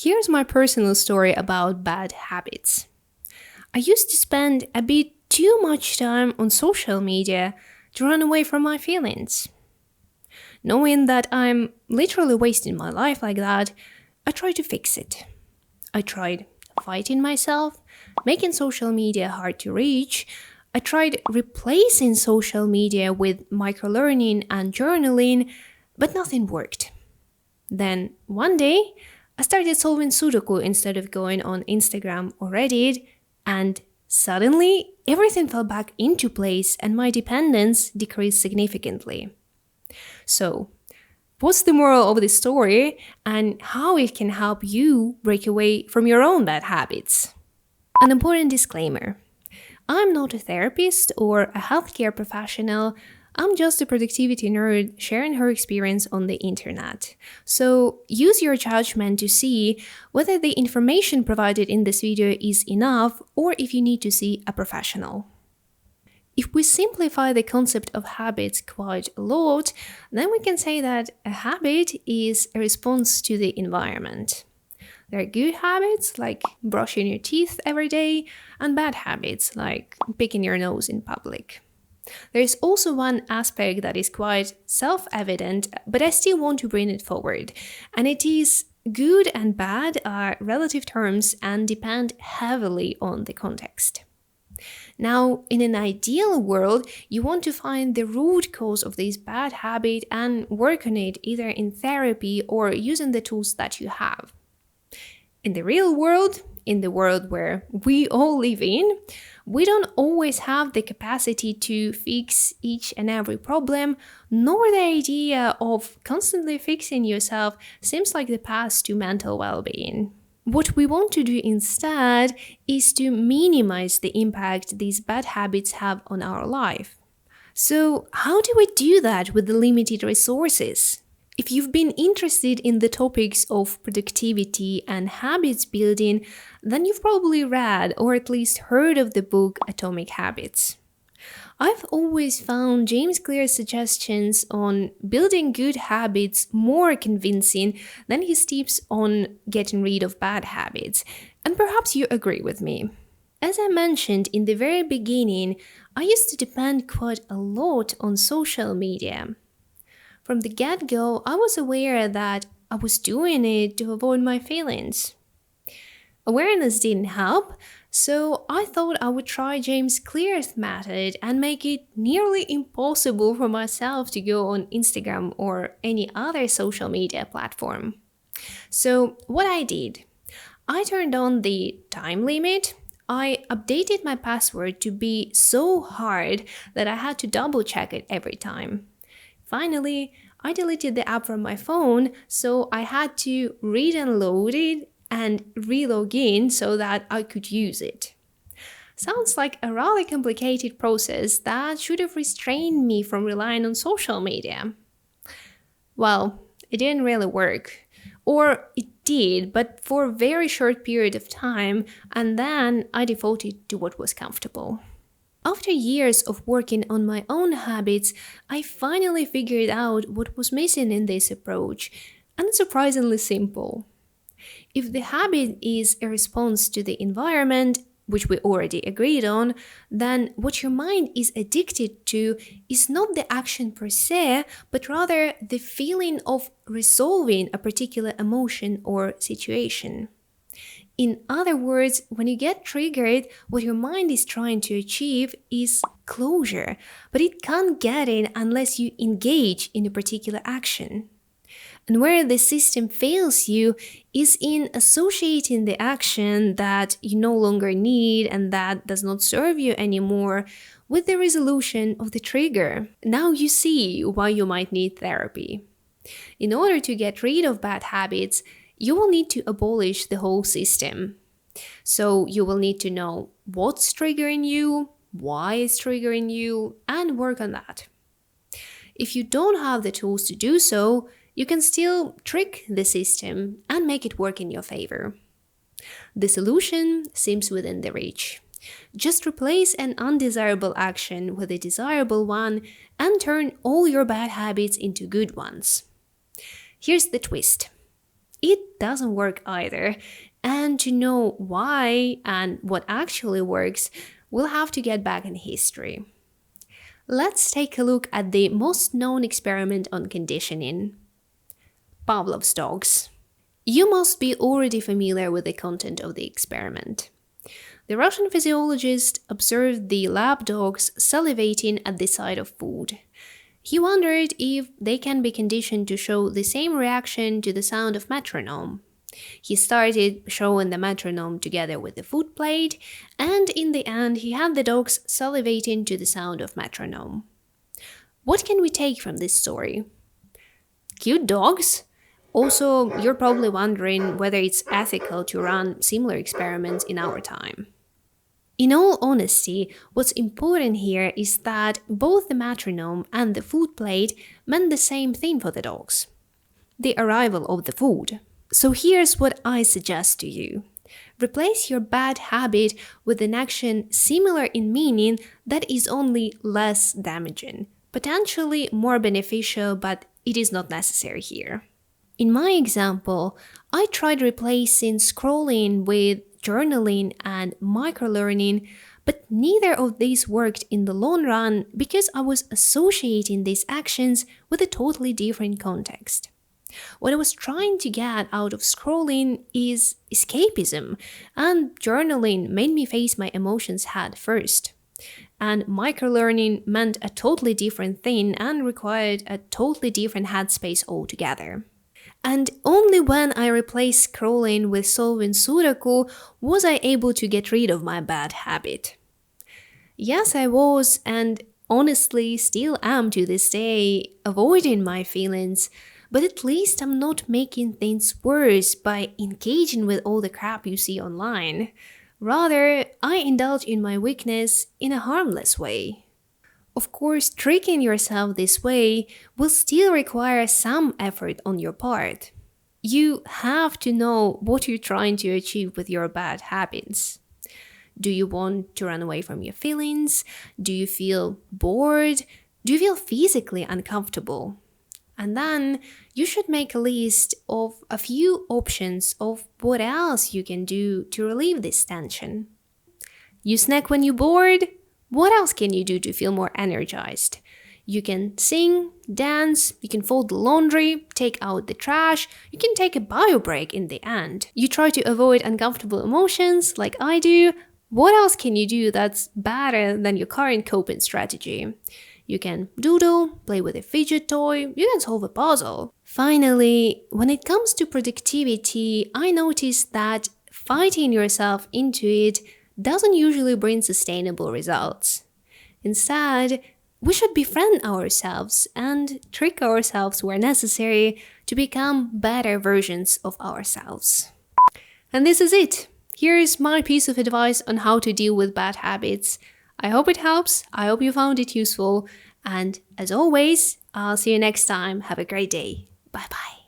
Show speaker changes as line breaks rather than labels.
Here's my personal story about bad habits. I used to spend a bit too much time on social media to run away from my feelings. Knowing that I'm literally wasting my life like that, I tried to fix it. I tried fighting myself, making social media hard to reach. I tried replacing social media with microlearning and journaling, but nothing worked. Then one day, I started solving Sudoku instead of going on Instagram or Reddit, and suddenly everything fell back into place and my dependence decreased significantly. So, what's the moral of this story and how it can help you break away from your own bad habits? An important disclaimer. I'm not a therapist or a healthcare professional. I'm just a productivity nerd sharing her experience on the internet. So use your judgment to see whether the information provided in this video is enough or if you need to see a professional. If we simplify the concept of habits quite a lot, then we can say that a habit is a response to the environment. There are good habits like brushing your teeth every day and bad habits like picking your nose in public. There is also one aspect that is quite self-evident, but I still want to bring it forward, and it is good and bad are relative terms and depend heavily on the context. Now, in an ideal world, you want to find the root cause of this bad habit and work on it either in therapy or using the tools that you have. In the real world, in the world where we all live in, we don't always have the capacity to fix each and every problem, nor the idea of constantly fixing yourself seems like the path to mental well-being. What we want to do instead is to minimize the impact these bad habits have on our life. So, how do we do that with the limited resources? If you've been interested in the topics of productivity and habits building, then you've probably read or at least heard of the book Atomic Habits. I've always found James Clear's suggestions on building good habits more convincing than his tips on getting rid of bad habits, and perhaps you agree with me. As I mentioned in the very beginning, I used to depend quite a lot on social media. From the get-go, I was aware that I was doing it to avoid my feelings. Awareness didn't help, so I thought I would try James Clear's method and make it nearly impossible for myself to go on Instagram or any other social media platform. So what I did, I turned on the time limit. I updated my password to be so hard that I had to double check it every time. Finally, I deleted the app from my phone, so I had to re-download it and re-log in so that I could use it. Sounds like a rather complicated process that should have restrained me from relying on social media. Well, it didn't really work. Or it did, but for a very short period of time, and then I defaulted to what was comfortable. After years of working on my own habits, I finally figured out what was missing in this approach, and it's surprisingly simple. If the habit is a response to the environment, which we already agreed on, then what your mind is addicted to is not the action per se, but rather the feeling of resolving a particular emotion or situation. In other words, when you get triggered, what your mind is trying to achieve is closure, but it can't get it unless you engage in a particular action. And where the system fails you is in associating the action that you no longer need and that does not serve you anymore with the resolution of the trigger. Now you see why you might need therapy. In order to get rid of bad habits, you will need to abolish the whole system. So you will need to know what's triggering you, why it's triggering you, and work on that. If you don't have the tools to do so, you can still trick the system and make it work in your favor. The solution seems within the reach. Just replace an undesirable action with a desirable one and turn all your bad habits into good ones. Here's the twist. it doesn't work either. And to know why and what actually works, we'll have to get back in history. Let's take a look at the most known experiment on conditioning: Pavlov's dogs. You must be already familiar with the content of the experiment. The Russian physiologist observed the lab dogs salivating at the sight of food. He wondered if they can be conditioned to show the same reaction to the sound of metronome. He started showing the metronome together with the food plate, and in the end he had the dogs salivating to the sound of metronome. What can we take from this story? Cute dogs? Also, you're probably wondering whether it's ethical to run similar experiments in our time. In all honesty, what's important here is that both the metronome and the food plate meant the same thing for the dogs: the arrival of the food. So here's what I suggest to you. Replace your bad habit with an action similar in meaning that is only less damaging, potentially more beneficial, but it is not necessary here. In my example, I tried replacing scrolling with journaling and microlearning, but neither of these worked in the long run because I was associating these actions with a totally different context. What I was trying to get out of scrolling is escapism, and journaling made me face my emotions head first. And microlearning meant a totally different thing and required a totally different headspace altogether. And only when I replaced scrolling with solving Sudoku was I able to get rid of my bad habit. Yes, I was, and honestly still am to this day, avoiding my feelings, but at least I'm not making things worse by engaging with all the crap you see online. Rather, I indulge in my weakness in a harmless way. Of course, tricking yourself this way will still require some effort on your part. You have to know what you're trying to achieve with your bad habits. Do you want to run away from your feelings? Do you feel bored? Do you feel physically uncomfortable? And then you should make a list of a few options of what else you can do to relieve this tension. You snack when you're bored? What else can you do to feel more energized? You can sing, dance, you can fold the laundry, take out the trash, you can take a bio break in the end. You try to avoid uncomfortable emotions like I do. What else can you do that's better than your current coping strategy? You can doodle, play with a fidget toy, you can solve a puzzle. Finally, when it comes to productivity, I noticed that fighting yourself into it doesn't usually bring sustainable results. Instead, we should befriend ourselves and trick ourselves where necessary to become better versions of ourselves. And this is it. Here is my piece of advice on how to deal with bad habits. I hope it helps, I hope you found it useful, and as always, I'll see you next time. Have a great day. Bye bye.